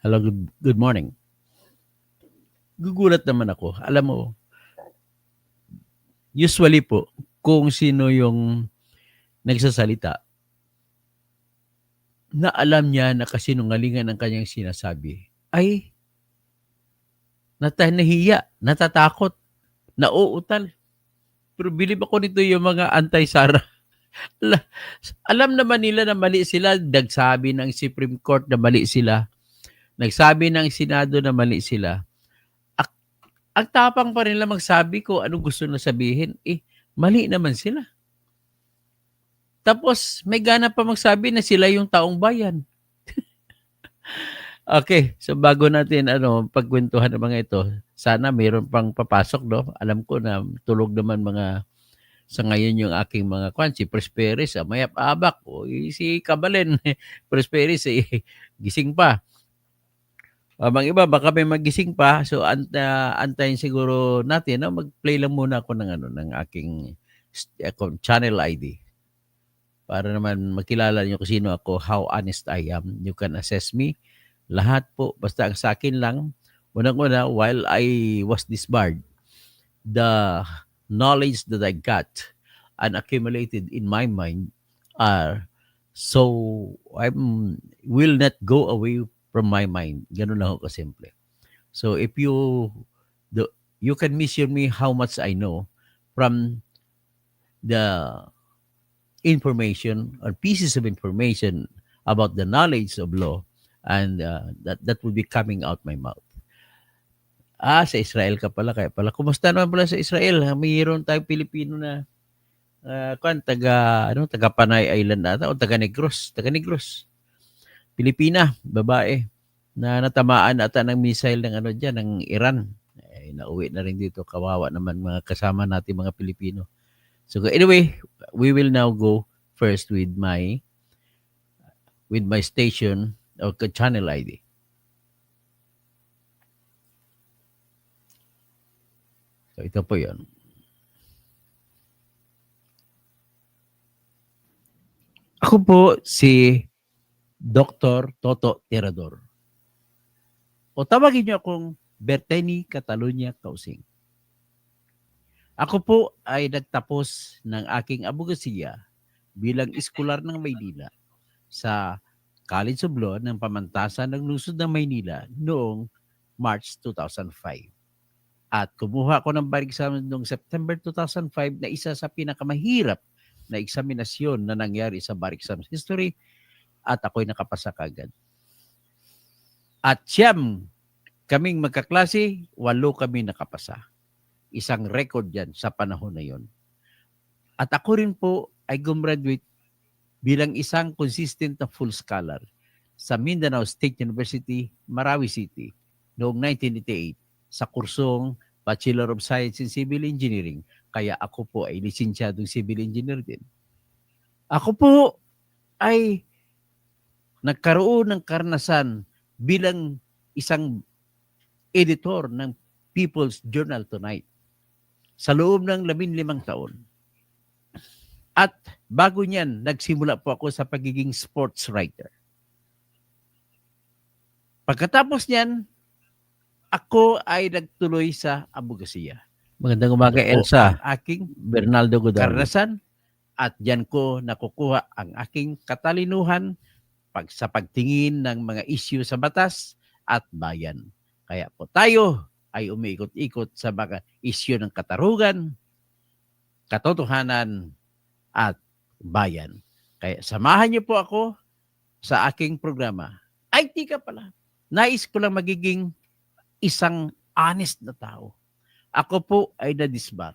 Hello, good morning. Gugulat naman ako. Alam mo, usually po, kung sino yung nagsasalita, na alam niya na kasinungalingan ang kanyang sinasabi, ay nahiya, natatakot, nauutal. Pero bilib ako nito yung mga anti-Sara. Alam naman nila na mali sila. Nagsabi ng Supreme Court na mali sila. Nagsabi ng Senado na mali sila. Ang tapang pa rin lang magsabi ko anong gusto na sabihin. Mali naman sila. Tapos may gana pa magsabi na sila yung taong bayan. Okay, so bago natin pagkwentuhan ng mga ito, sana mayroon pang papasok, no? Alam ko na tulog naman mga sa ngayon yung aking mga si Prosperis, mayap abak, si Kabalen, Prosperis, gising pa. Mga iba, baka may magising pa, so antayin siguro natin, no? Mag-play lang muna ako ng aking channel ID. Para naman makilala niyo kung sino ako, how honest I am. You can assess me. Lahat po, basta sa akin lang, unang-una, while I was disbarred, the knowledge that I got and accumulated in my mind are so, I will not go away from my mind. Ganun lang ako kasimple. So if you can measure me how much I know from the information or pieces of information about the knowledge of law, and that will be coming out my mouth. Sa Israel ka pala, kaya pala. Kumusta naman pala sa Israel? Mayroon tayong Pilipino na taga Panay Island ata o taga Negros. Pilipina, babae, na natamaan ata ng missile ng Iran. Nauwi na rin dito. Kawawa naman mga kasama natin mga Pilipino. So anyway, we will now go first with my station or channel ID. So ito po 'yon. Ako po si Dr. Toto Tirador. O tawagin niyo akong Berteni Catalunya Kausing. Ako po ay nagtapos ng aking abogasiya bilang iskolar ng Maynila sa College of Law ng Pamantasan ng Lungsod ng Maynila noong March 2005. At kumuha ko ng bar exam noong September 2005 na isa sa pinakamahirap na eksaminasyon na nangyari sa bar exam history, at ako'y nakapasa kagad. At siyam kaming magkaklase, 8 kami nakapasa. Isang record yan sa panahon na yon. At ako rin po ay gumraduate bilang isang consistent na full scholar sa Mindanao State University, Marawi City noong 1988 sa kursong Bachelor of Science in Civil Engineering. Kaya ako po ay lisensyadong civil engineer din. Ako po ay nagkaroon ng karanasan bilang isang editor ng People's Journal Tonight sa loob ng 15 taon. At bago niyan, nagsimula po ako sa pagiging sports writer. Pagkatapos niyan, ako ay nagtuloy sa abogasiya. Magandang umaga, Elsa. Aking Bernaldo Godal. Karanasan, at diyan ko nakukuha ang aking katalinuhan sa pagtingin ng mga issue sa batas at bayan. Kaya po tayo ay umiikot-ikot sa mga issue ng katarungan, katotohanan, at bayan. Kaya samahan niyo po ako sa aking programa. Ay, tika pala. Nais ko lang magiging isang honest na tao. Ako po ay na-disbar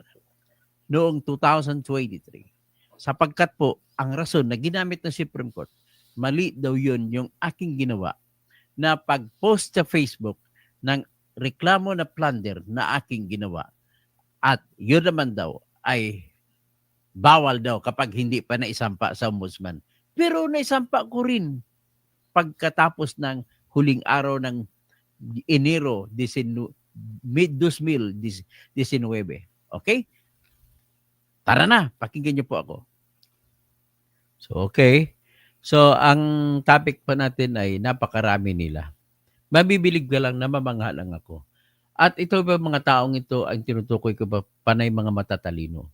noong 2023. Sapagkat po, ang rason na ginamit ng Supreme Court, mali daw yun yung aking ginawa na pag-post sa Facebook ng reklamo na plunder na aking ginawa. At yun naman daw ay bawal daw kapag hindi pa naisampa sa ombudsman. Pero naisampa ko rin pagkatapos ng huling araw ng Enero 2019. Okay? Tara na, pakinggan niyo po ako. So, okay. So, ang topic pa natin ay napakarami nila. Mabibilig ka lang, namamangha lang ako. At ito ba mga taong ito ang tinutukoy ko ba panay mga matatalino.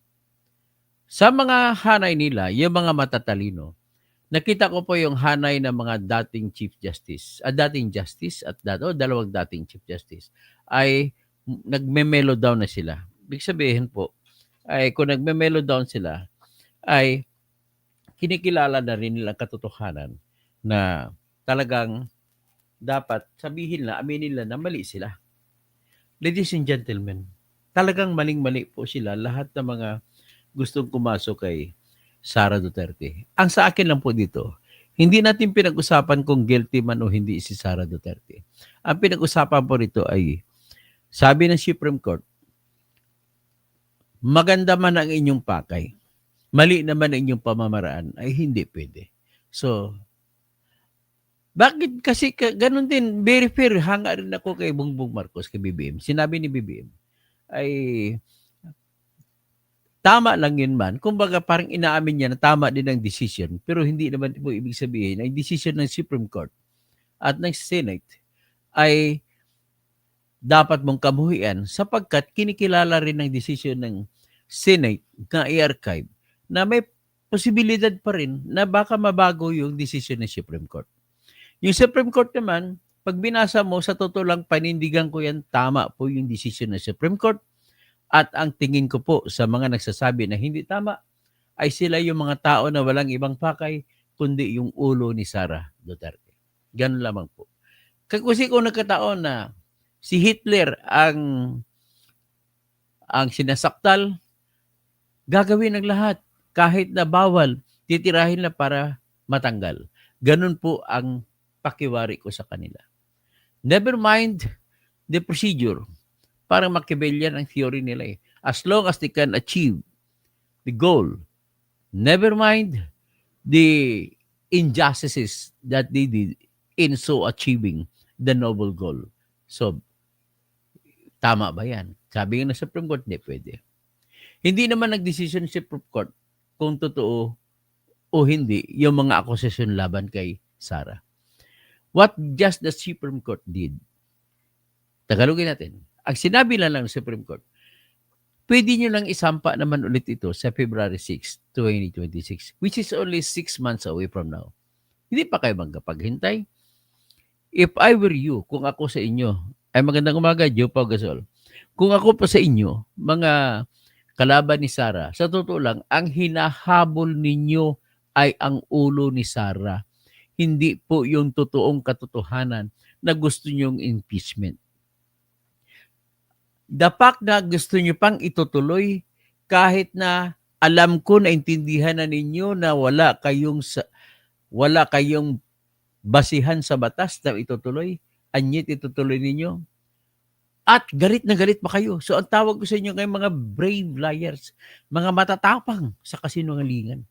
Sa mga hanay nila, yung mga matatalino, nakita ko po yung hanay ng mga dating Chief Justice, dating Justice at dalawang dating Chief Justice, ay nagme-mellow down na sila. Ibig sabihin po, ay kung nagme-mellow down sila, ay kinikilala na rin nila ang katotohanan na talagang dapat sabihin na, aminin nila na mali sila. Ladies and gentlemen, talagang maling-mali po sila lahat ng mga gustong pumasok kay Sara Duterte. Ang sa akin lang po dito, hindi natin pinag-usapan kung guilty man o hindi si Sara Duterte. Ang pinag-usapan po rito ay, sabi ng Supreme Court, maganda man ang inyong pakay, mali naman ang inyong pamamaraan, ay hindi pwede. So, bakit kasi ganun din, very fair, hanga rin ako kay Bongbong Marcos, kay BBM. Sinabi ni BBM, ay tama lang yun man. Kumbaga parang inaamin niya na tama din ang decision, pero hindi naman po ibig sabihin ay decision ng Supreme Court at ng Senate ay dapat mong kamuhian sapagkat kinikilala rin ng decision ng Senate na i-archive na may posibilidad pa rin na baka mabago yung decision ng Supreme Court. Yung Supreme Court naman, pag binasa mo, sa totoo lang panindigan ko yan, tama po yung decision ng Supreme Court. At ang tingin ko po sa mga nagsasabi na hindi tama ay sila yung mga tao na walang ibang pakay kundi yung ulo ni Sara Duterte. Ganun lamang po. Kasi kung nagkataon na si Hitler ang sinasaktal, gagawin ng lahat kahit na bawal, titirahin na para matanggal. Ganun po ang pakiwari ko sa kanila. Never mind the procedure. Parang Machiavellian ang theory nila eh. As long as they can achieve the goal, never mind the injustices that they did in so achieving the noble goal. So, tama ba yan? Sabi nga ng Supreme Court, hindi pwede. Hindi naman nag-decision si Supreme Court kung totoo o hindi yung mga akusasyon laban kay Sara. What just the Supreme Court did, Tagalogin natin, ang sinabi lang ng Supreme Court, pwede nyo lang isampa naman ulit ito sa February 6, 2026, which is only 6 months away from now. Hindi pa kayo magkapaghintay? If I were you, kung ako sa inyo, ay magandang umaga, Joe Pau Gasol. Kung ako pa sa inyo, mga kalaban ni Sara, sa totoo lang, ang hinahabol ninyo ay ang ulo ni Sara. Hindi po yung totoong katotohanan na gusto nyong impeachment. The fact na gusto nyo pang itutuloy kahit na alam ko na intindihan na ninyo na wala kayong basihan sa batas na itutuloy, anyit itutuloy ninyo. At galit na galit pa kayo. So ang tawag ko sa inyo ngayon mga brave liars, mga matatapang sa kasinungalingan.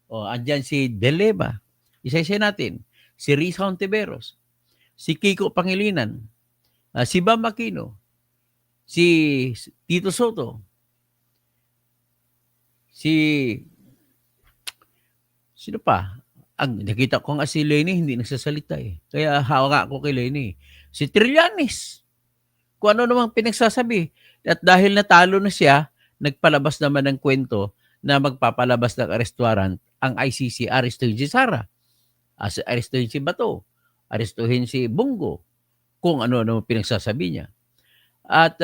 O, andyan si Deleva, isa-isa natin, si Risa Hontiveros, si Kiko Pangilinan, si Bam Aquino, si Tito Soto, sino pa? Ang nakita ko nga si Lenny hindi nagsasalita eh. Kaya hawa ako kay Lenny. Si Trillanes, kung ano namang pinagsasabi. At dahil natalo na siya, nagpalabas naman ng kwento na magpapalabas ng arrest warrant ang ICC, arestuhin si Sara, arestuhin si Bato, arestuhin si Bungo, kung ano-ano pinagsasabi niya. At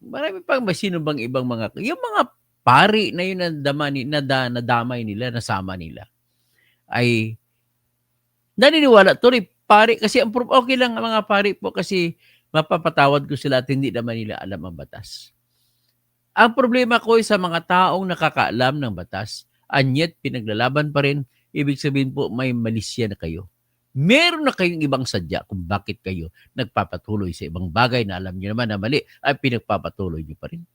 marami pang sino bang ibang mga, yung mga pari na yun nadamay nila, nasama nila, ay naniniwala tuloy pari kasi okay lang ang mga pari po kasi mapapatawad ko sila at hindi naman nila alam ang batas. Ang problema ko ay sa mga taong nakakaalam ng batas, anyet pinaglalaban pa rin, ibig sabihin po may malisya na kayo. Meron na kayong ibang sadya kung bakit kayo nagpapatuloy sa ibang bagay na alam niyo naman na mali ay pinagpapatuloy niyo pa rin.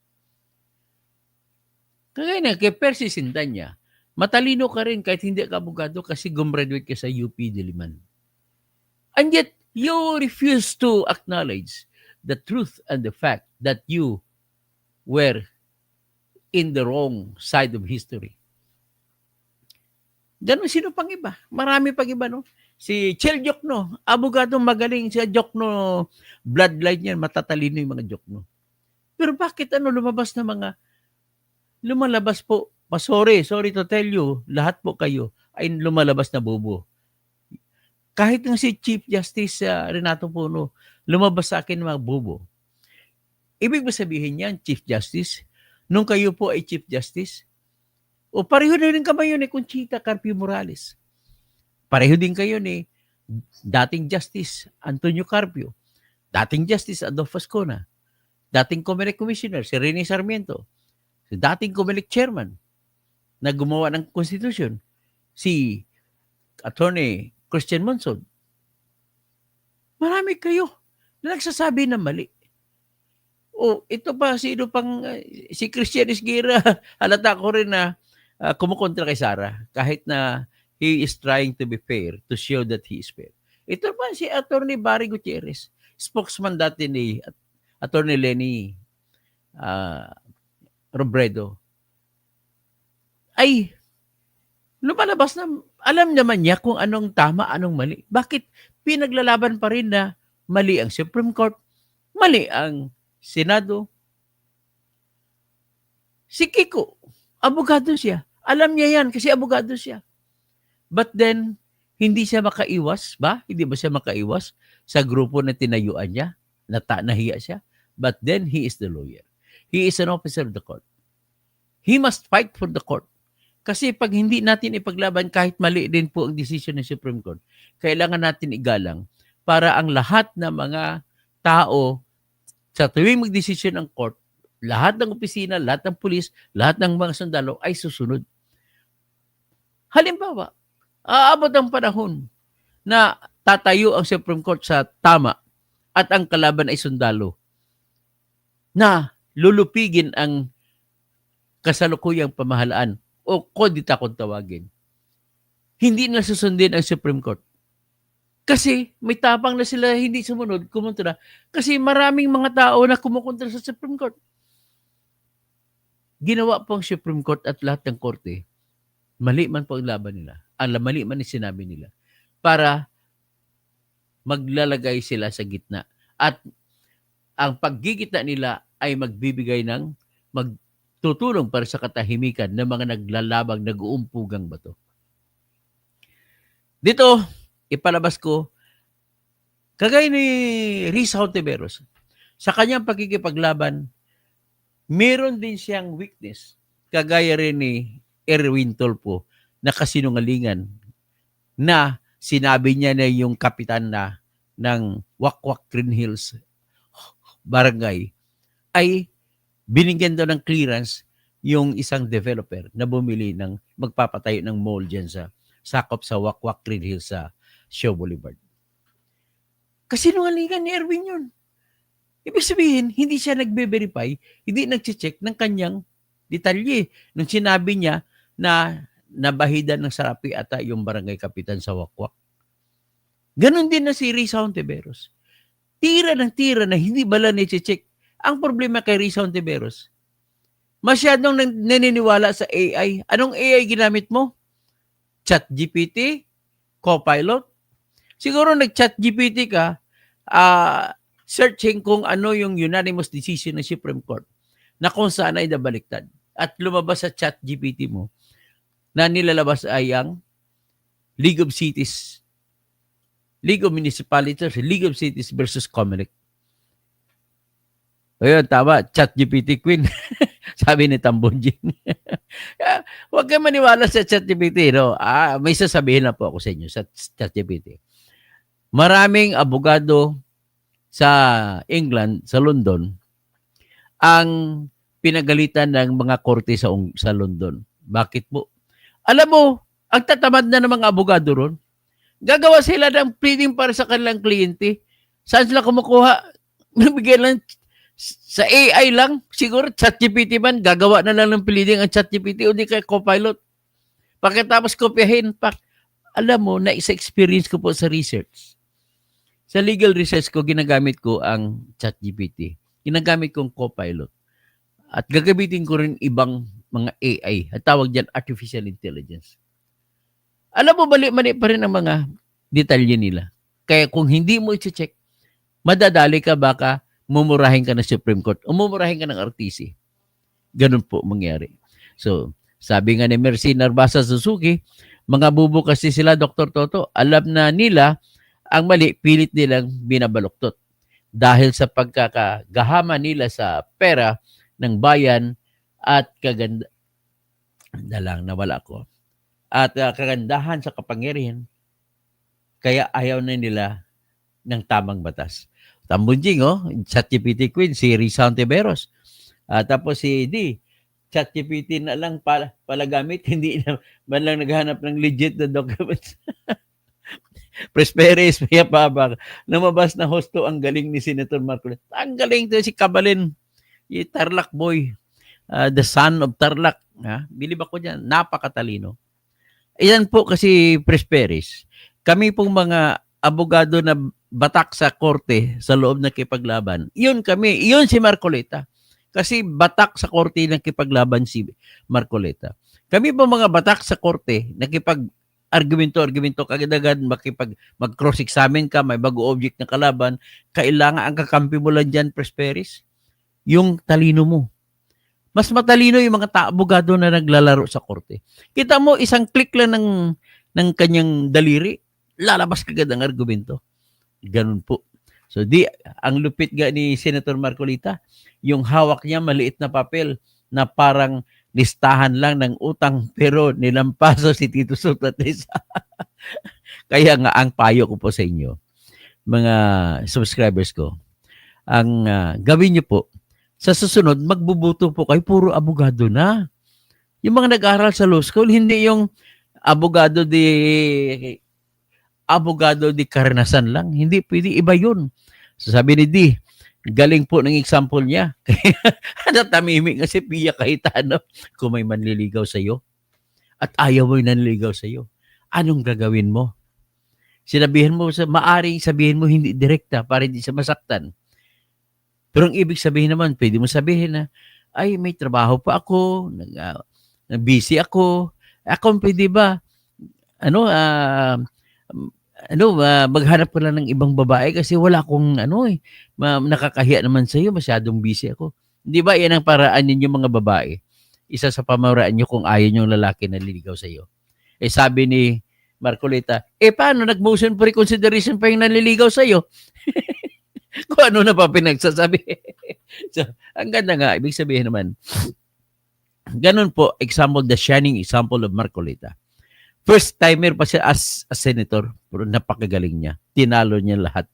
Kagaya na kay Percy Sindanya, matalino ka rin kahit hindi ka abogado kasi gumraduate ka sa UP Diliman. And yet, you refuse to acknowledge the truth and the fact that you were in the wrong side of history. Ganun, sino pang iba? Marami pang iba, no? Si Chel Jokno, abogadong magaling. Si Jokno, bloodline yan, matatalino yung mga Jokno. Pero bakit lumalabas po, sorry to tell you, lahat po kayo ay lumalabas na bobo. Kahit nga si Chief Justice Renato Puno, lumabas sa akin mga bobo. Ibig ba sabihin yan, Chief Justice, nung kayo po ay Chief Justice, o pareho na rin kayo ni Conchita Carpio Morales. Pareho din kayo ni dating Justice Antonio Carpio, dating Justice Adolfo Ascona, dating Comelec Commissioner si Rene Sarmiento, si dating Comelec Chairman na gumawa ng Constitution, si Attorney Christian Monson. Marami kayo na nagsasabi na mali. O ito pa, sino pang, si Christian Esguerra, halata ko rin na kumukontra kay Sara kahit na he is trying to be fair, to show that he is fair. Ito pa si Attorney Barry Gutierrez, spokesman dati ni Attorney Lenny Robredo, ay lumalabas na, alam naman niya kung anong tama, anong mali. Bakit pinaglalaban pa rin na mali ang Supreme Court, mali ang Senado? Si Kiko, abogado siya. Alam niya yan kasi abogado siya. But then, hindi siya makaiwas ba? Hindi ba siya makaiwas sa grupo na tinayuan niya? Nahiya siya? But then, he is the lawyer. He is an officer of the court. He must fight for the court. Kasi pag hindi natin ipaglaban, kahit mali din po ang decision ng Supreme Court, kailangan natin igalang para ang lahat ng mga tao sa tuwing magdesisyon ng court, lahat ng opisina, lahat ng pulis, lahat ng mga sundalo ay susunod. Halimbawa, aabot ang panahon na tatayo ang Supreme Court sa tama at ang kalaban ay sundalo na lulupigin ang kasalukuyang pamahalaan o kodita kung tawagin. Hindi na susundin ang Supreme Court. Kasi may tapang na sila hindi sumunod, kumontra. Kasi maraming mga tao na kumukontra sa Supreme Court. Ginawa po ang Supreme Court at lahat ng korte, mali man po ang laban nila, mali man ang sinabi nila, para maglalagay sila sa gitna. At ang paggigitna nila ay magbibigay ng tutulong para sa katahimikan ng mga naglalabang, nag-uumpugang bato. Dito, ipalabas ko, kagaya ni Risa Hontiveros, sa kanyang pagkikipaglaban, meron din siyang weakness, kagaya rin ni Erwin Tulfo, na kasinungalingan, na sinabi niya na yung kapitan na ng Wakwak Green Hills Barangay ay binigyan daw ng clearance yung isang developer na bumili ng magpapatayo ng mall dyan sa sakop sa Wakwak Green Hills sa Shaw Boulevard. Kasinungalingan ni Erwin yun. Ibig sabihin, hindi siya nagbe-verify, hindi nag-check ng kanyang detalye. Nung sinabi niya na nabahidan ng sarapi ata yung barangay kapitan sa Wakwak. Ganon din na si Risa Hontiveros. Tira na hindi bala ni-check. Ang problema kay Risa Hontiveros, masyadong naniniwala sa AI. Anong AI ginamit mo? ChatGPT? Copilot? Siguro nag-ChatGPT ka, searching kung ano yung unanimous decision ng Supreme Court na kung saan ay nabaliktad. At lumabas sa ChatGPT mo na nilalabas ay ang League of Cities, League of Municipalities, League of Cities versus Comelec. Ayun, tama. ChatGPT Queen. Sabi ni Tambonjing. Huwag kayo maniwala sa ChatGPT. No? May sasabihin na po ako sa inyo sa ChatGPT. Maraming abogado sa England, sa London, ang pinagalitan ng mga korte sa London. Bakit po? Alam mo, ang tatamad na ng mga abogado ron, gagawa sila ng pleading para sa kanilang kliyente. Saan sila kumukuha? Nabigyan lang sa AI lang. Siguro ChatGPT man, gagawa na lang ng pleading ang ChatGPT o di kay Copilot. Pagkatapos kopyahin, alam mo, na isa-experience ko po sa research. Sa legal research ko, ginagamit ko ang ChatGPT. Ginagamit kong Copilot. At gagamitin ko rin ibang mga AI. At tawag dyan, artificial intelligence. Alam mo, mali pa rin ang mga detalye nila. Kaya kung hindi mo i-check, madadali ka, baka mumurahin ka ng Supreme Court o mumurahin ka ng RTC. Ganun po mangyari. So, sabi nga ni Mercy Narbasa Suzuki, mga bubo kasi sila, Dr. Toto, alam na nila ang mali, pilit nilang binabaluktot. Dahil sa pagkakagahama nila sa pera ng bayan at nawala ko. At kagandahan sa kapangyarihan, kaya ayaw na nila ng tamang batas. Tambunjing, ChatGPT Queen, si Risa Ontiveros. Tapos si D, ChatGPT na lang palagamit, hindi na man lang naghanap ng legit na documents. Presperes, Payapabak, lumabas na hosto, ang galing ni Senator Marcoleta. Ang galing to si Kabalin, yung Tarlac boy, the son of Tarlac. Bilib ako dyan, napakatalino. Iyan po kasi Presperes. Kami pong mga abogado na batak sa korte sa loob ng kipaglaban, yun kami, yun si Marcoleta. Kasi batak sa korte ng kipaglaban si Marcoleta. Kami po mga batak sa korte, argumento, kagad-agad mag-cross-examine ka, may bago object na kalaban, kailangan ang kakampi mo lang dyan, Presperis, yung talino mo. Mas matalino yung mga abogado na naglalaro sa korte. Kita mo, isang click lang ng kanyang daliri, lalabas kagad ang argumento. Ganun po. So ang lupit ga ni Senator Marcoleta, yung hawak niya maliit na papel na parang listahan lang ng utang, pero nilampaso si Tito Socrates. Kaya nga ang payo ko po sa inyo, mga subscribers ko, ang gawin niyo po, sa susunod, magbubuto po kayo, puro abogado na. Yung mga nag-aral sa law school, hindi yung abogado di karanasan lang. Hindi pwede, iba yun. So sabi ni D, galing po ng example niya. Natamimik nga si Pia Cayetano kung may manliligaw sa'yo at ayaw mo yung nanliligaw sa'yo. Anong gagawin mo? Maaring sabihin mo hindi direkta para hindi siya masaktan. Pero ang ibig sabihin naman, pwede mo sabihin na, ay, may trabaho pa ako, busy ako, pwede ba, maghanap ko lang ng ibang babae kasi wala akong, nakakahiya naman sa'yo, masyadong busy ako. Di ba, yan ang paraan ninyo mga babae. Isa sa pamaraan nyo kung ayaw yung lalaki na liligaw sa'yo. Sabi ni Marcoleta, paano nag-motion for reconsideration pa yung nanliligaw sa'yo? Kung ano na pa pinagsasabi. So, ang ganda nga, ibig sabihin naman, ganun po, the shining example of Marcoleta. First timer pa siya as senator, pero napakagaling niya. Tinalo niya lahat.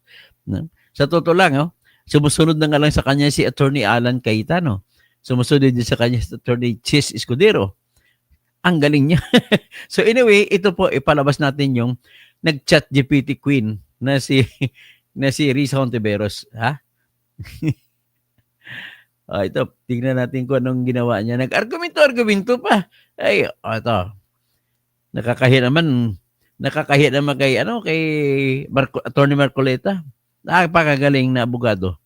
Sa totoo lang, sumusunod na nga lang sa kanya si Attorney Alan Cayetano. Sumusunod din sa kanya si Attorney Chis Escudero. Ang galing niya. So anyway, ito po, ipalabas natin yung nag-chat GPT queen na si Risa Ontiveros. Ito, tingnan natin kung anong ginawa niya. Nag-argumento pa. Ito. Nakakahiya naman kay Attorney Marcoleta. Napakagaling na abogado.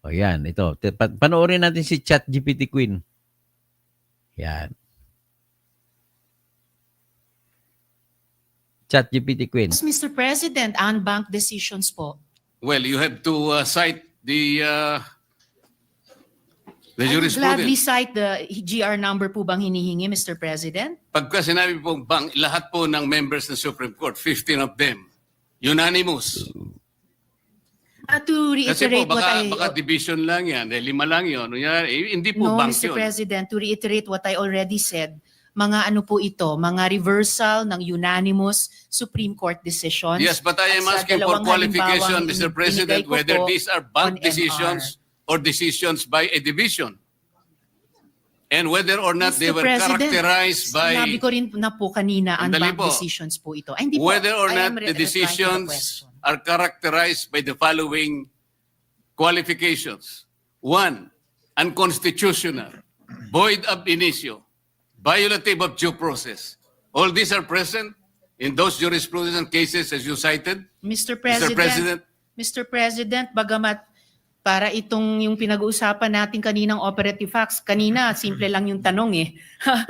Yan, ito. Panoorin natin si ChatGPT Queen. Yan. ChatGPT Queen. Mr. President, unbanked decisions po. Well, you have to cite the I would gladly jurisprudence. cite the GR number po bang hinihingi, Mr. President? Pagka sinabi pong lahat po ng members ng Supreme Court, 15 of them, unanimous. To Kasi po, reiterate what baka division lang yan, 5 lang yun. Hindi po No, bank Mr. yun. President, to reiterate what I already said, mga ano po ito, mga reversal ng unanimous Supreme Court decisions. Yes, but I am At sa asking for dalawang qualification, halimbawang Mr. binigay President, ko whether po these are on bank MR. decisions or decisions by a division. And whether or not they Mr. were President, characterized sinabi by, ko rin na po kanina, Sandali unbanked po. decisions po ito. Ay, hindi po. whether or I am not the replying to the decisions question. are characterized by the following qualifications. 1, unconstitutional, void ab initio, violative of due process. All these are present in those jurisprudence cases as you cited. Mr. Mr. President, Mr. President, bagamat para itong yung pinag-uusapan natin kaninang operative facts. Kanina, simple lang yung tanong eh.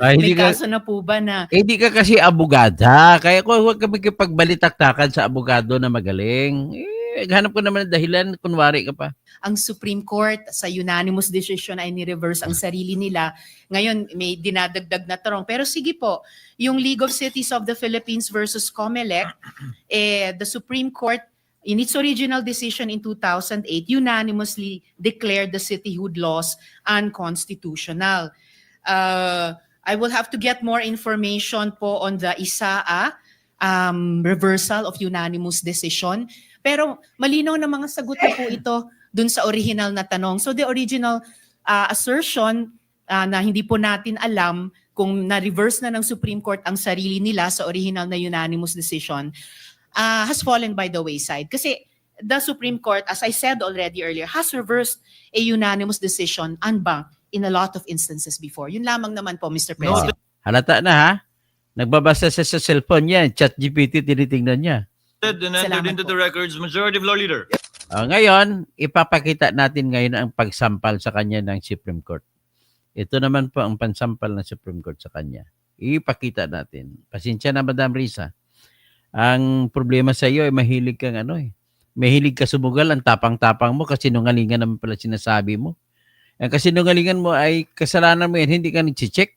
Ay, May hindi ka, kaso na po ba na hindi ka kasi abogada. Kaya ko huwag ka magkipagbalitaktakan sa abogado na magaling. Hanap ko naman ng dahilan, kunwari ka pa. ang Supreme Court sa unanimous decision ay ni-reverse ang sarili nila? Ngayon, may dinadagdag na tarong. Pero sige po, yung League of Cities of the Philippines versus COMELEC, the Supreme Court, in its original decision in 2008, unanimously declared the cityhood laws unconstitutional. I will have to get more information po on the ISAA reversal of unanimous decision. Pero malinaw na mga sagot na po ito dun sa original na tanong. So the original assertion na hindi po natin alam kung na-reverse na ng Supreme Court ang sarili nila sa original na unanimous decision has fallen by the wayside. Kasi the Supreme Court, as I said already earlier, has reversed a unanimous decision en banc in a lot of instances before. Yun lamang naman po, Mr. President. Halata na ha? Nagbabasa siya sa cellphone niya, ChatGPT, tinitingnan niya. And entered Salamat into po. the records, Majority Floor Leader. Ngayon, ipapakita natin ngayon ang pagsampal sa kanya ng Supreme Court. Ito naman po ang pansampal ng Supreme Court sa kanya. Ipakita natin. Pasensya na, Madam Risa. Ang problema sa iyo ay mahilig kang mahilig ka sumugal, ang tapang-tapang mo, kasinungalingan naman pala sinasabi mo. Ang kasinungalingan mo ay kasalanan mo yan, hindi ka nag-check.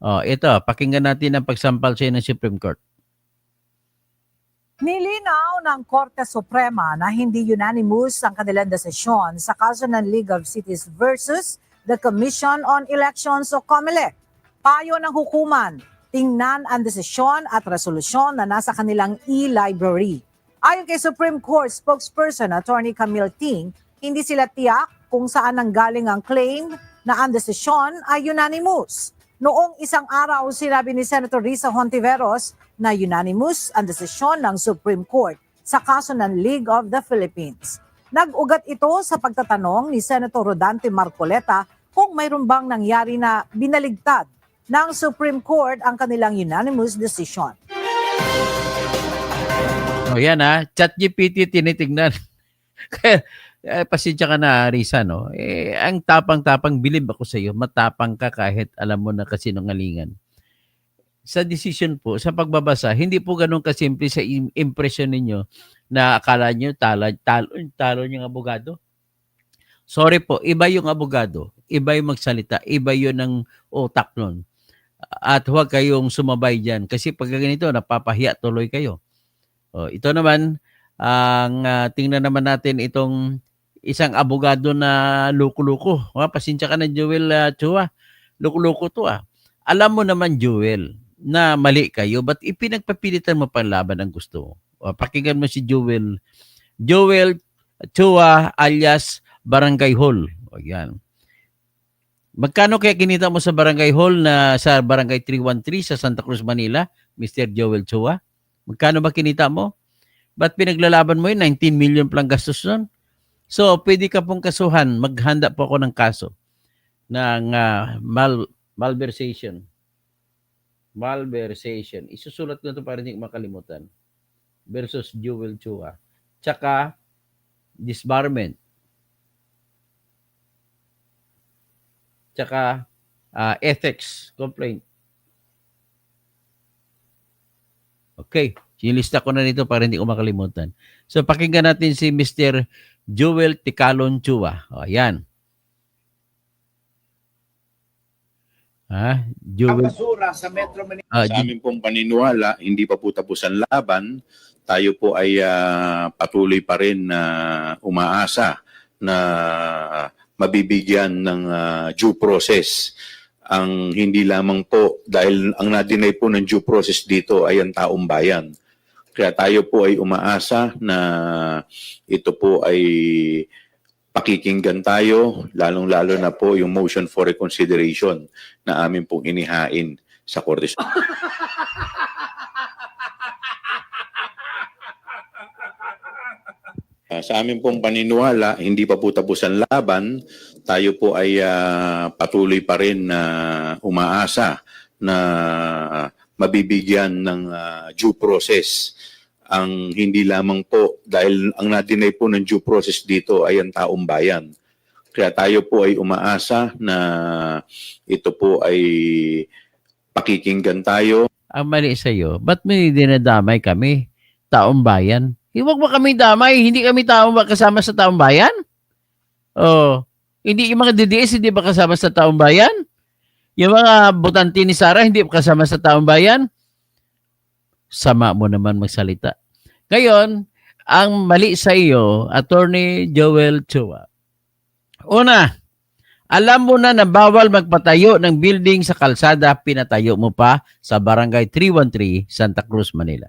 Ito, pakinggan natin ang pagsampal sa iyo ng Supreme Court. Nilinaw ng Korte Suprema na hindi unanimous ang kanilang desisyon sa kaso ng League of Cities versus the Commission on Elections o COMELEC. Payo ng hukuman, tingnan ang desisyon at resolusyon na nasa kanilang e-library. Ayon kay Supreme Court spokesperson Attorney Camille Ting, hindi sila tiyak kung saan nanggaling ang claim na ang desisyon ay unanimous. Noong isang araw, sinabi ni Senator Risa Hontiveros na unanimous ang desisyon ng Supreme Court sa kaso ng League of the Philippines. Nag-ugat ito sa pagtatanong ni Senator Rodante Marcoleta kung mayroon bang nangyari na binaligtad ng Supreme Court ang kanilang unanimous decision. Yan ChatGPT tinitingnan. Kaya, pasensya ka na, Risa, no? Ang tapang-tapang, bilib ako sa iyo, matapang ka kahit alam mo na kasinungalingan. Sa decision po, sa pagbabasa, hindi po ganun kasimple sa impression ninyo na akala nyo talo yung abogado. Sorry po, iba yung abogado, iba yung magsalita, iba yun ang utak nun. At huwag kayong sumabay dyan kasi pag ganito, napapahiya tuloy kayo. Ito naman, tingnan naman natin itong isang abogado na loko-loko. Pasensya ka na, Joel Chua. Loko-loko to Alam mo naman, Joel, na mali kayo, but ipinagpapilitan mo pang laban ang gusto mo. Pakinggan mo si Joel Chua alias Barangay Hall. Yan. Magkano kaya kinita mo sa Barangay Hall na sa Barangay 313 sa Santa Cruz, Manila, Mr. Joel Chua? Magkano ba kinita mo? Ba't pinaglalaban mo yun? 19 million lang gastos nun. So, pwede ka pong kasuhan. Maghanda po ako ng kaso ng malversation. Malversation. Isusulat ko na ito para hindi makalimutan. Versus Joel Chua. Tsaka, disbarment. Tsaka, ethics complaint. Okay. Sinilista ko na nito para hindi ko makalimutan. So, pakinggan natin si Mr. Joel Ticalon Chua. Ayan. Joel. Basura sa Metro Manila. Sa aming pong paniniwala, hindi pa po tapos ang laban. Tayo po ay patuloy pa rin na umaasa na mabibigyan ng due process. Ang hindi lamang po, dahil ang na-deny po ng due process dito ay ang taong bayan. Kaya tayo po ay umaasa na ito po ay pakikinggan tayo, lalong-lalo na po yung motion for reconsideration na amin pong inihain sa Korte. Sa amin pong paniniwala, hindi pa po tapos ang laban. Tayo po ay patuloy pa rin na umaasa na mabibigyan ng due process ang hindi lamang po dahil ang na-deny po ng due process dito ay ang taong bayan. Kaya tayo po ay umaasa na ito po ay pakikinggan tayo. Ang mali sa'yo, ba't may dinadamay kami? Taong bayan. Huwag mo kami damay, hindi kami kasama sa taong bayan? Oh, hindi yung mga DDS hindi ba kasama sa taong bayan? Yung mga botante ni Sara hindi ba kasama sa taong bayan? Sama mo naman magsalita. Ngayon, ang mali sa iyo, Attorney Joel Chua. Una, alam mo na bawal magpatayo ng building sa kalsada, pinatayo mo pa sa Barangay 313, Santa Cruz, Manila.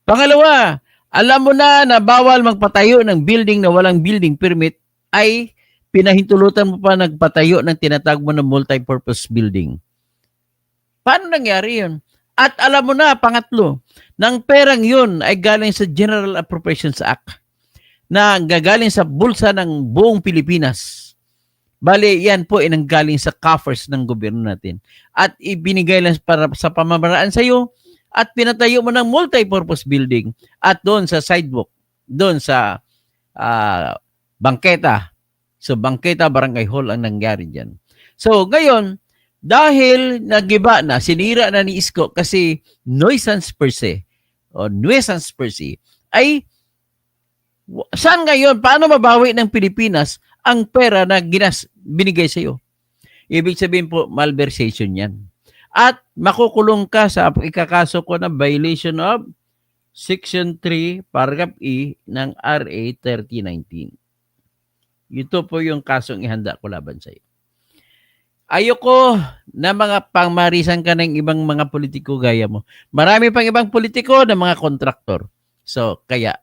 Pangalawa, alam mo na bawal magpatayo ng building na walang building permit, ay pinahintulutan mo pa nagpatayo ng tinatawag mo na multi-purpose building. Paano nangyari yun? At alam mo na, pangatlo, ng perang yun ay galing sa General Appropriations Act na gagaling sa bulsa ng buong Pilipinas. Bali, yan po ay nanggaling sa coffers ng gobyerno natin. At ibinigay lang para sa pamamaraan sa iyo at pinatayo mo ng multi-purpose building at doon sa sidewalk, doon sa bangketa. So, bangketa, barangay hall ang nangyari dyan. So, ngayon, dahil nagiba na, sinira na ni Isko kasi nuisance per se, o nuisance per se, ay saan ngayon, paano mabawi ng Pilipinas ang pera na binigay sa iyo? Ibig sabihin po, malversation yan. At makukulong ka sa ikakaso ko na violation of Section 3, Paragraph E ng RA 3019. Ito po yung kasong ihanda ko laban sa iyo. Ayoko na mga pangmarisan ka ng ibang mga politiko gaya mo. Marami pang ibang politiko na mga kontraktor. So, kaya,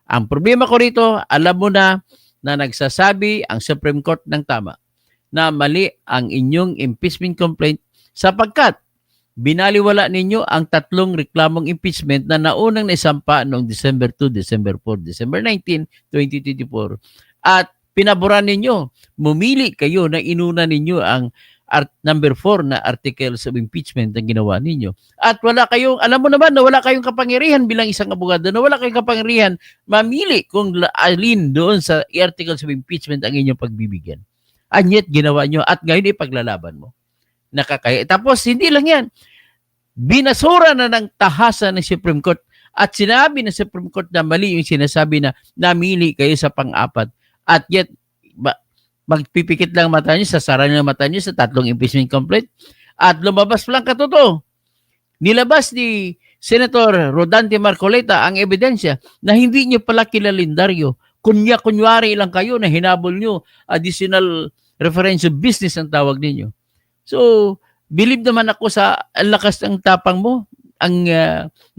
ang problema ko rito, alam mo na nagsasabi ang Supreme Court ng tama na mali ang inyong impeachment complaint sapagkat binaliwala ninyo ang tatlong reklamong impeachment na naunang naisampa noong December 2, December 4, December 19, 2024 at pinaboran ninyo. Mumili kayo na inuna ninyo ang number 4 na articles of impeachment na ginawa ninyo. At wala kayong, alam mo naman na wala kayong kapangyarihan bilang isang abogado, na wala kayong kapangyarihan mamili kung alin doon sa articles of impeachment ang inyong pagbibigyan. And yet, ginawa nyo at ngayon ipaglalaban mo. Nakakaya. Tapos, hindi lang yan. Binasura na ng tahasan ng Supreme Court at sinabi ng Supreme Court na mali yung sinasabi na namili kayo sa pang-apat. At yet, magpipikit lang mata nyo, sasara nyo mata nyo sa tatlong impeachment complaint. At lumabas lang katotoo. Nilabas ni Senator Rodante Marcoleta ang ebidensya na hindi nyo pala kilalendaryo. Kunwari lang kayo na hinabol nyo additional referential business ang tawag ninyo. So, believe naman ako sa lakas ng tapang mo. Ang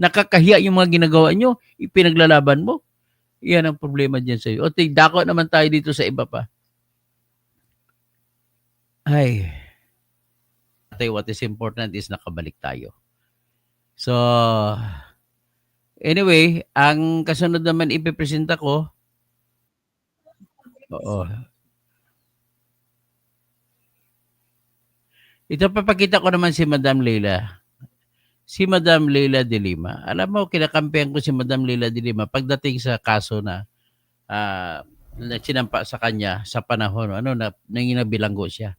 nakakahiya yung mga ginagawa nyo, ipinaglalaban mo. Yan ang problema dyan sa iyo. O, dako naman tayo dito sa iba pa. Ay, what is important is nakabalik tayo. So, anyway, ang kasunod naman ipipresenta ko, ito papakita ko naman si Madam Leila. Si Madam Leila de Lima. Alam mo, kinakampihan ko si Madam Leila de Lima pagdating sa kaso na sinampa sa kanya sa panahon na bilanggo siya.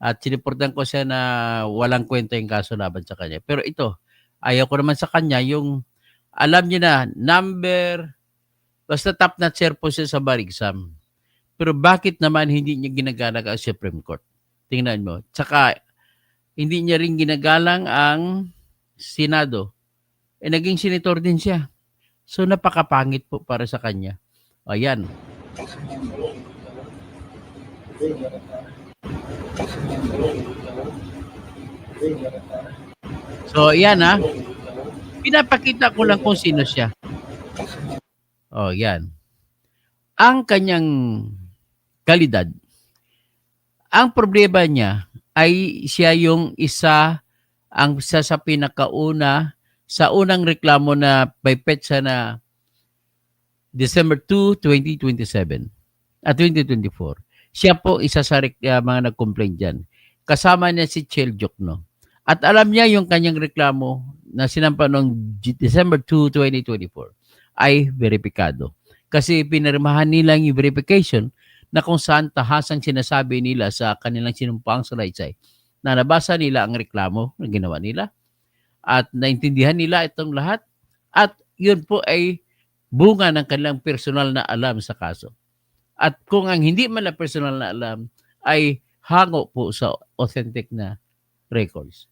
At siniportan ko siya na walang kwenta yung kaso laban sa kanya. Pero ito, ayaw ko naman sa kanya yung alam niyo na, basta top notcher po siya sa bar exam. Pero bakit naman hindi niya ginagalang ang Supreme Court? Tingnan mo. Tsaka, hindi niya rin ginagalang ang Senado. Naging senator din siya. So, napakapangit po para sa kanya. Ayan. So, yan ha. Pinapakita ko lang kung sino siya. Oh, yan. Ang kanyang kalidad. Ang problema niya ay siya yung isa sa pinakauna sa unang reklamo na may petsa na December 2, 2027 at 2024. Siya po isa sa mga nag-complain dyan. Kasama niya si Chel Jokno. At alam niya yung kanyang reklamo na sinampa noong December 2, 2024 ay veripikado. Kasi pinirmahan nila yung verification na kung saan tahasang sinasabi nila sa kanilang sinumpang salaysay na nabasa nila ang reklamo na ginawa nila at naintindihan nila itong lahat at yun po ay bunga ng kanilang personal na alam sa kaso. At kung ang hindi man na personal na alam ay hango po sa authentic na records.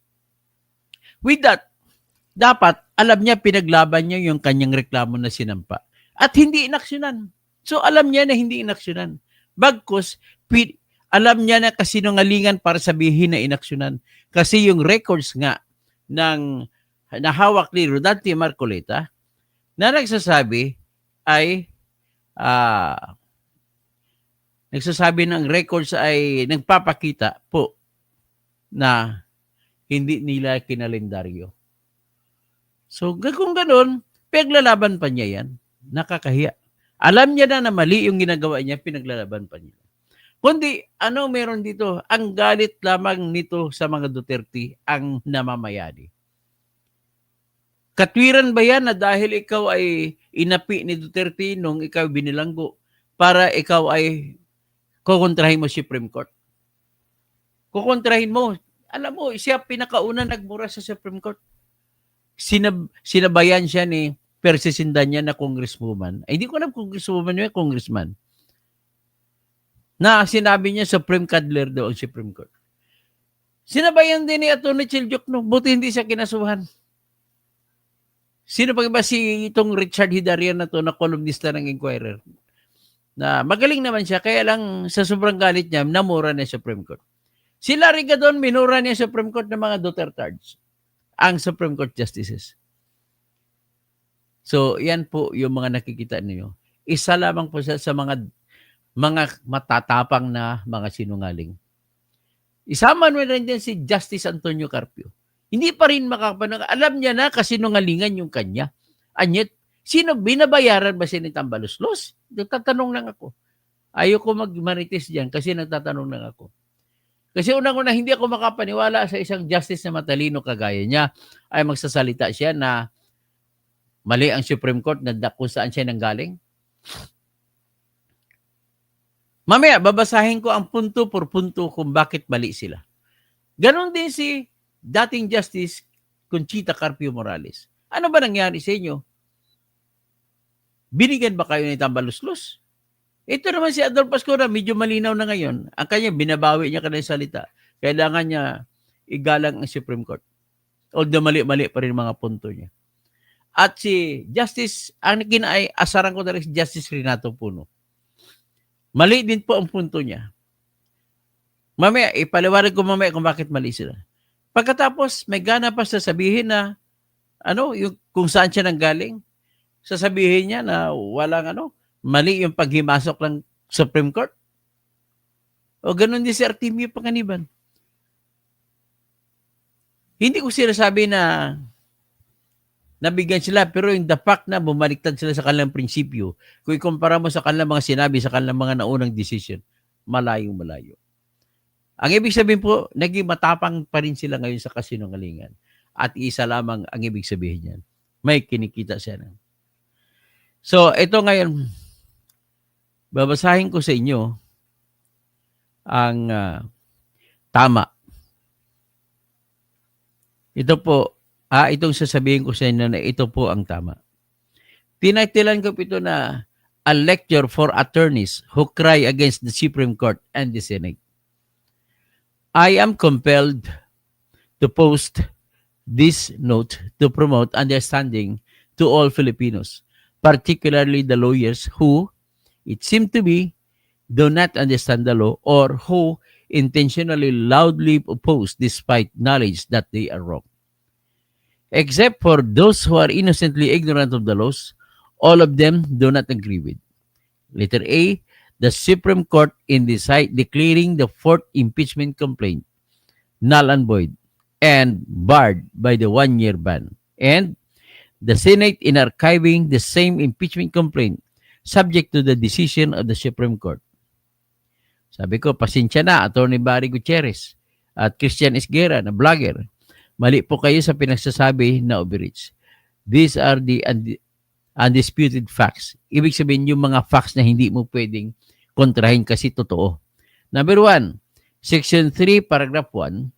With that, dapat alam niya pinaglaban niya yung kanyang reklamo na sinampa at hindi inaksyonan. So alam niya na hindi inaksyonan. Bagkus, alam niya na kasinungalingan para sabihin na inaksyonan. Kasi yung records nga ng nahawak ni Rodante Marcoleta na nagsasabi ay nagsasabi ng records ay nagpapakita po na hindi nila kinalendaryo. So kung ganun, pinaglalaban pa niya yan. Nakakahiya. Alam niya na mali yung ginagawa niya, pinaglalaban pa niya. Kundi, ano meron dito? Ang galit lamang nito sa mga Duterte ang namamayani. Katwiran ba yan na dahil ikaw ay inapi ni Duterte nung ikaw binilanggo para ikaw ay kukontrahin mo si Supreme Court? Kukontrahin mo. Alam mo, siya pinakauna nagmura sa Supreme Court. Sinabayan siya ni Percy Sindanya na congresswoman. Ay, hindi ko alam congresswoman yun, congressman. Na sinabi niya Supreme Cuddler daw ang Supreme Court. Sinabayan din ni Atty. Chiljuk, no? Buti hindi siya kinasuhan. Sino pa ba si itong Richard Hidarian na to na kolumnista ng Inquirer? Na magaling naman siya, kaya lang sa sobrang galit niya, namura niya Supreme Court. Si Larry Gadon, minura niya Supreme Court ng mga Dutertards. Ang Supreme Court Justices. So, yan po yung mga nakikita niyo. Isa lamang po sa mga matatapang na mga sinungaling. Isama mo rin din si Justice Antonio Carpio. Hindi pa rin makakapanag. Alam niya na kasinungalingan yung kanya. Anyet, sino binabayaran ba siya ni Tambaluslos? Nagtatanong lang ako. Ayoko magmarites diyan kasi nagtatanong lang ako. Kasi unang-una, hindi ako makapaniwala sa isang justice na matalino kagaya niya ay magsasalita siya na mali ang Supreme Court na kung saan siya nanggaling. Mamaya, babasahin ko ang punto por punto kung bakit mali sila. Ganon din si dating Justice Conchita Carpio Morales. Ano ba nangyari sa inyo? Binigyan ba kayo ni Tambaluslos? Ito naman si Adolfo Pascura, medyo malinaw na ngayon. Ang kanya, binabawi niya kanyang salita. Kailangan niya igalang ang Supreme Court. Although mali-mali pa rin mga punto niya. At si Justice, ang asaran ko na rin si Justice Renato Puno. Mali din po ang punto niya. Mamaya, ipaliwanag ko mamaya kung bakit mali sila. Pagkatapos, may gana pa sasabihin na yung, kung saan siya nanggaling. Sasabihin niya na walang mali yung paghimasok ng Supreme Court. O ganun din si Artemio Panganiban. Hindi ko sinasabi na nabigyan sila, pero yung the fact na bumaliktad sila sa kanilang prinsipyo, kung ikumpara mo sa kanilang mga sinabi, sa kanilang mga naunang decision, malayong-malayo. Ang ibig sabihin po, naging matapang pa rin sila ngayon sa kasinungalingan. At isa lamang ang ibig sabihin niyan. May kinikita siya na. So, ito ngayon, babasahin ko sa inyo ang tama. Ito po, itong sasabihin ko sa inyo na ito po ang tama. Tinatilan ko ito na a lecture for attorneys who cry against the Supreme Court and the Senate. I am compelled to post this note to promote understanding to all Filipinos, particularly the lawyers who, it seems to be, do not understand the law or who intentionally loudly oppose despite knowledge that they are wrong. Except for those who are innocently ignorant of the laws, all of them do not agree with. Letter A, the Supreme Court in declaring the fourth impeachment complaint null and void and barred by the 1-year ban. And the Senate in archiving the same impeachment complaint subject to the decision of the Supreme Court. Sabi ko, pasensya na, Atty. Barry Gutierrez at Christian Esguerra na vlogger. Mali po kayo sa pinagsasabi na overreach. These are the undisputed facts. Ibig sabihin yung mga facts na hindi mo pwedeng kontrahin kasi totoo. Number 1, Section 3, Paragraph 1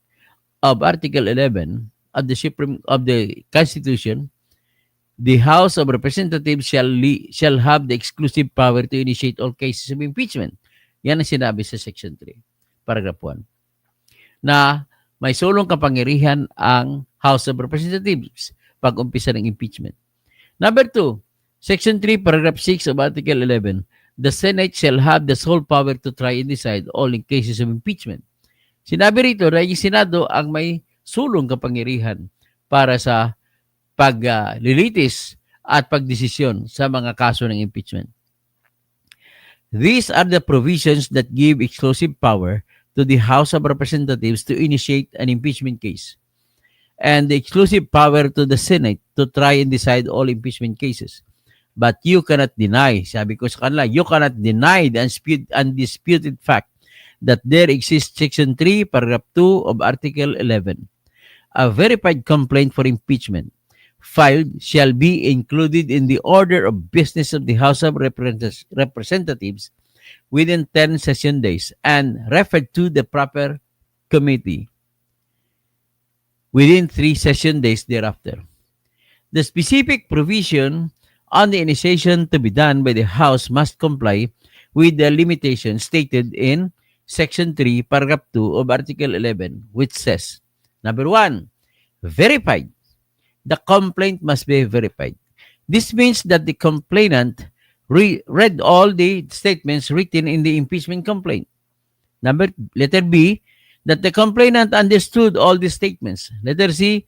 of Article 11 of the Constitution, the House of Representatives shall have the exclusive power to initiate all cases of impeachment. Yan ang sinabi sa Section 3, Paragraph 1. Na may sulong kapangyarihan ang House of Representatives pag umpisa ng impeachment. Number 2, Section 3, Paragraph 6 of Article 11, the Senate shall have the sole power to try and decide all in cases of impeachment. Sinabi rito na yung Senado ang may sulong kapangyarihan para sa paglilitis at pagdesisyon sa mga kaso ng impeachment. These are the provisions that give exclusive power to the House of Representatives to initiate an impeachment case, and the exclusive power to the Senate to try and decide all impeachment cases. But you cannot deny, sabi ko sa kanila, you cannot deny the undisputed fact that there exists Section 3, Paragraph 2 of Article 11. A verified complaint for impeachment filed shall be included in the order of business of the House of Representatives within 10 session days and referred to the proper committee within 3 session days thereafter. The specific provision on the initiation to be done by the House must comply with the limitations stated in Section 3, Paragraph 2 of Article 11, which says, number 1, verified. The complaint must be verified. This means that the complainant read all the statements written in the impeachment complaint. Letter B, that the complainant understood all the statements. Letter C,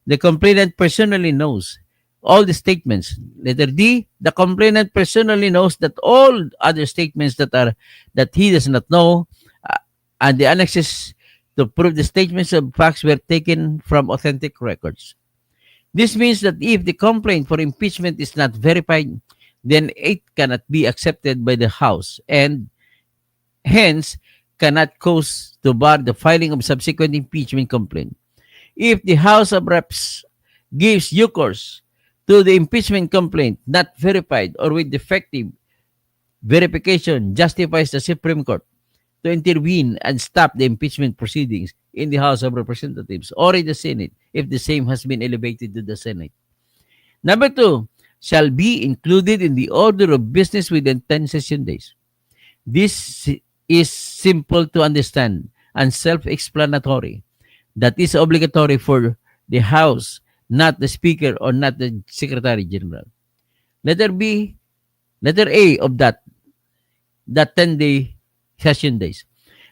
the complainant personally knows all the statements. Letter D, the complainant personally knows that all other statements that he does not know, and the annexes to prove the statements of facts were taken from authentic records. This means that if the complaint for impeachment is not verified, then it cannot be accepted by the House and hence cannot cause to bar the filing of subsequent impeachment complaint. If the House of Reps gives due course to the impeachment complaint not verified or with defective verification justifies the Supreme Court to intervene and stop the impeachment proceedings in the House of Representatives or in the Senate if the same has been elevated to the Senate. Number 2, shall be included in the order of business within 10 session days. This is simple to understand and self-explanatory. That is obligatory for the House, not the Speaker or not the Secretary General. Letter A of that 10-day session days.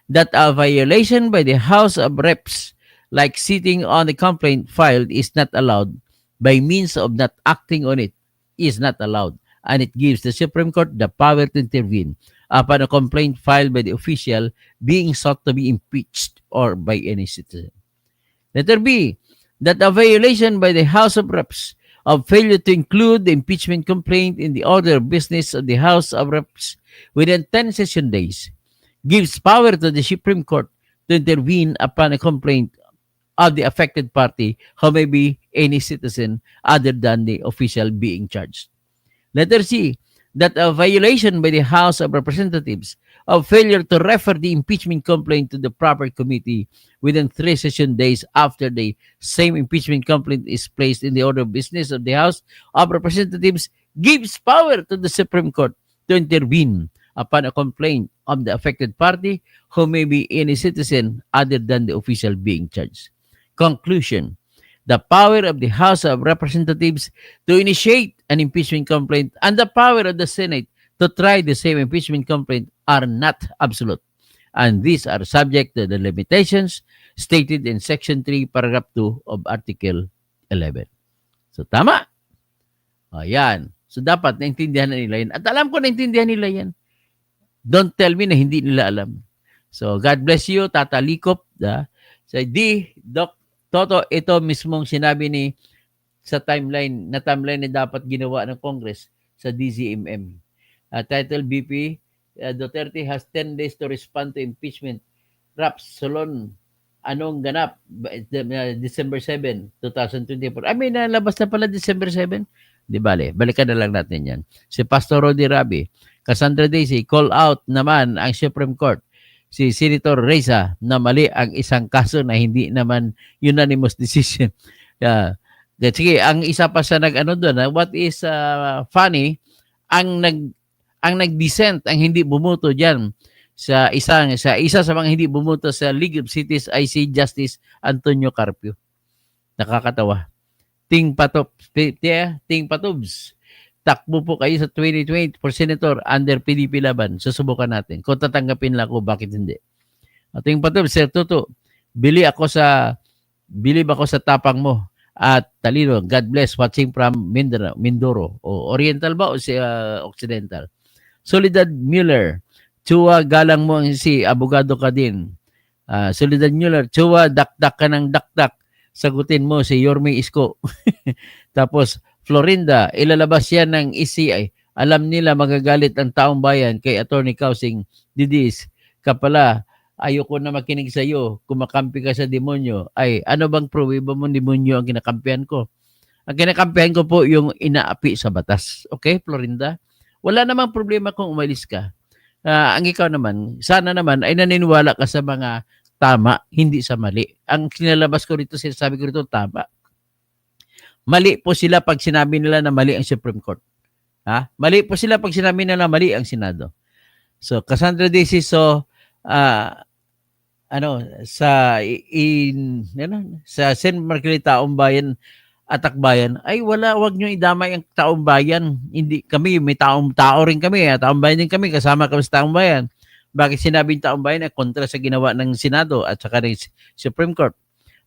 That a violation by the House of Reps, like sitting on the complaint filed, is not allowed by means of not acting on it is not allowed, and it gives the Supreme Court the power to intervene upon a complaint filed by the official being sought to be impeached or by any citizen. Letter B, that a violation by the House of Reps of failure to include the impeachment complaint in the order of business of the House of Reps within 10 session days gives power to the Supreme Court to intervene upon a complaint of the affected party who may be any citizen other than the official being charged. Letter C, that a violation by the House of Representatives of failure to refer the impeachment complaint to the proper committee within 3 session days after the same impeachment complaint is placed in the order of business of the House of Representatives gives power to the Supreme Court to intervene upon a complaint of the affected party who may be any citizen other than the official being charged. Conclusion, the power of the House of Representatives to initiate an impeachment complaint and the power of the Senate to try the same impeachment complaint are not absolute, and these are subject to the limitations stated in Section 3, Paragraph 2 of Article 11. So, tama. Ayan. So, dapat naintindihan na nila yan. At alam ko naintindihan nila yan. Don't tell me na hindi nila alam. So, God bless you, Tata Likop. So, Doc Toto, ito mismong sinabi ni sa timeline na dapat ginawa ng Congress sa DZMM. Title BP, Duterte has 10 days to respond to impeachment. Raps Solon anong ganap December 7, 2024. I mean, nalabas na pala December 7. Di bale, balikan na lang natin yan. Si Pastor Rodi Rabi, Cassandra Daisy, call out naman ang Supreme Court. Si Senator Reza na mali ang isang kaso na hindi naman unanimous decision. Yeah. Sige, ang isa pa sa nag-ano doon, what is funny, ang nag-dissent, ang hindi bumuto diyan sa isa sa mga hindi bumuto sa League of Cities ay si Justice Antonio Carpio. Nakakatawa. Ting Patobs. Takbo po kayo sa 2020 for Senator under PDP laban. Susubukan natin. Kung tatanggapin lang ako, bakit hindi? Ting Patobs, Sir Tuto, bilib ako sa tapang mo at talino. God bless, watching from Mindoro. O Oriental ba o si Occidental? Soledad Mueller, Chua, galang mo si abogado ka din. Soledad Mueller, Chua, dakdak ka ng dakdak. Sagutin mo si Yorme Isko. Tapos, Florinda, ilalabas yan ng ECI. Alam nila magagalit ang taong bayan kay Attorney Kausing. Didis, kapala, ayoko na makinig sa iyo. Kumakampi ka sa demonyo. Ay, ano bang pruweba mo demonyo ang kinakampihan ko? Ang kinakampihan ko po yung inaapi sa batas. Okay, Florinda? Wala namang problema kung umalis ka. Ang ikaw naman, sana naman ay naniniwala ka sa mga tama, hindi sa mali. Ang kinalabas ko rito, sinasabi ko rito, tama. Mali po sila pag sinabi nila na mali ang Supreme Court. Mali po sila pag sinabi nila na mali ang Senado. So, Cassandra Daisy, sa Sen. Marcolita, Taong Bayan at Akbayan, ay wag nyo idamay ang Taong Bayan. Hindi kami, may tao rin kami, Taong Bayan din kami, kasama kami sa Taong Bayan. Bakit sinabing Taong Bayan ay kontra sa ginawa ng Senado at saka ng Supreme Court?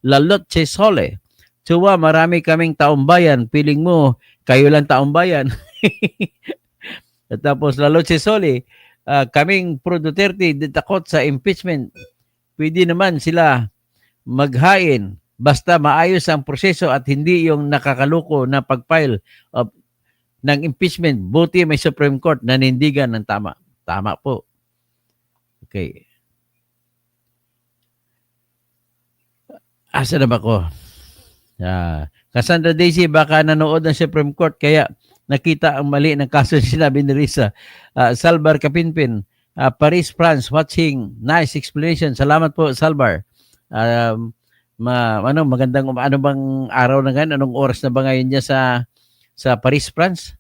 Lalot Chesole, Chua, marami kaming Taong Bayan, piling mo, kayo lang Taong Bayan. At tapos Lalot Chesole, kaming Pro Duterte, takot sa impeachment. Pwede naman sila maghain basta maayos ang proseso at hindi yung nakakaluko na pag-file ng impeachment. Buti may Supreme Court na nanindigan ng tama. Tama po. Okay. Asa na ba ko? Cassandra Daisy, baka nanood ng Supreme Court kaya nakita ang mali ng kaso sinabi ni Risa. Salvar Kapinpin, Paris, France, watching. Nice explanation. Salamat po, Salvar. Magandang ano bang araw na ngayon? Anong oras na ba ngayon niya sa Paris, France?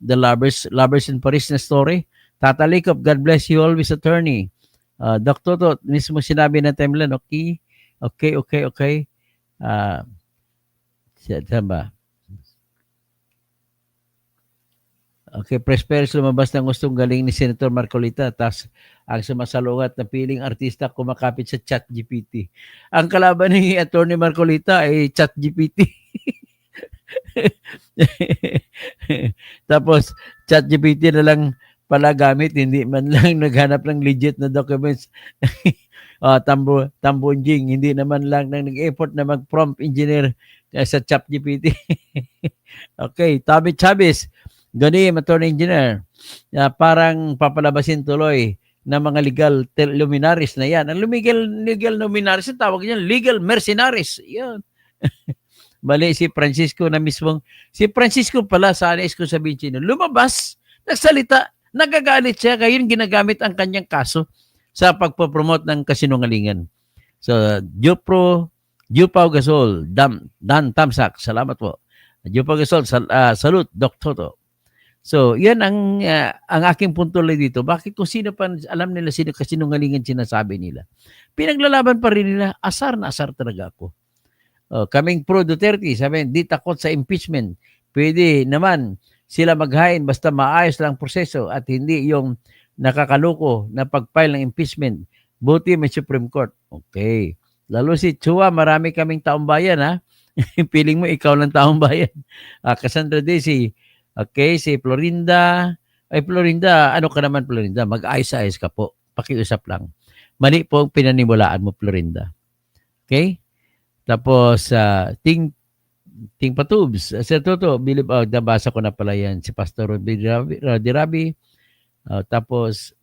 The lovers in Paris na story. Tata Likop, God bless you always, attorney. Dr. Toto, mismo sinabi ng timeline, okay. Saan ba? Okay, Presperis lumabas ng gustong galing ni Senator Marcolita. Tapos ang sumasalungat na piling artista kumakapit sa ChatGPT. Ang kalaban ni Attorney Marcolita ay ChatGPT. Tapos ChatGPT na lang pala gamit, hindi man lang naghanap ng legit na documents. Tambunjing, hindi naman lang nag-effort na mag-prompt engineer sa ChatGPT. Okay, Tabi Chavez, gani, attorney engineer, parang papalabasin tuloy ng mga legal luminaries na yan. Ang legal luminaries, ang tawag niyan, legal mercenaries. Yan. Mali si Francisco na mismong, si Francisco pala sa anis ko sabihin siya, lumabas, nagsalita, nagagalit siya, kaya yun ginagamit ang kanyang kaso sa pagpopromote ng kasinungalingan. So, Jupao Gasol, Dan Tamsak, salamat po. Jupao Gasol, salute, Dr. Toto. So, yan ang aking punto lang dito. Bakit kung sino pa, alam nila sino kasinungalingan sinasabi nila. Pinaglalaban pa rin nila, asar na asar talaga ako. Kaming Pro Duterte, sabi, di takot sa impeachment. Pwede naman sila maghain basta maayos lang proseso at hindi yung nakakaluko na pag-file ng impeachment. Buti may Supreme Court. Okay. Lalo si Chua, marami kaming Taong Bayan, ha? Piling mo, ikaw lang Taong Bayan. Cassandra Daisy, okay, si Florinda. Ay, Florinda, ano ka naman, Florinda? Mag-ayos-ayos ka po. Pakiusap lang. Mali po ang pinanimulaan mo, Florinda. Okay? Tapos, Ting Patubs. Sir Toto, nabasa ko na pala yan. Si Pastor Rodi Rabi. Tapos,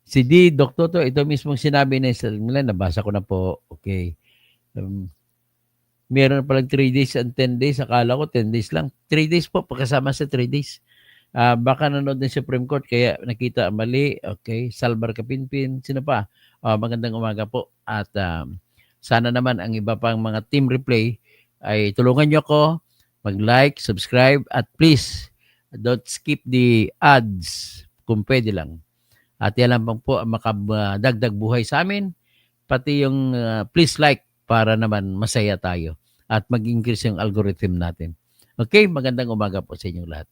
Si D, Dr. To, ito mismong sinabi nila, nabasa ko na po. Okay. Meron palang 3 days and 10 days. Akala ko 10 days lang. 3 days po, pagkasama sa 3 days. Baka nanood ng Supreme Court, kaya nakita mali. Okay. Salvar Kapinpin. Sino pa? Magandang umaga po. At sana naman ang iba pang mga team replay ay tulungan nyo ko mag-like, subscribe, at please don't skip the ads kung pwede lang. At yan lang po ang makadagdag buhay sa amin. Pati yung please like para naman masaya tayo at mag-increase yung algorithm natin. Okay, magandang umaga po sa inyong lahat.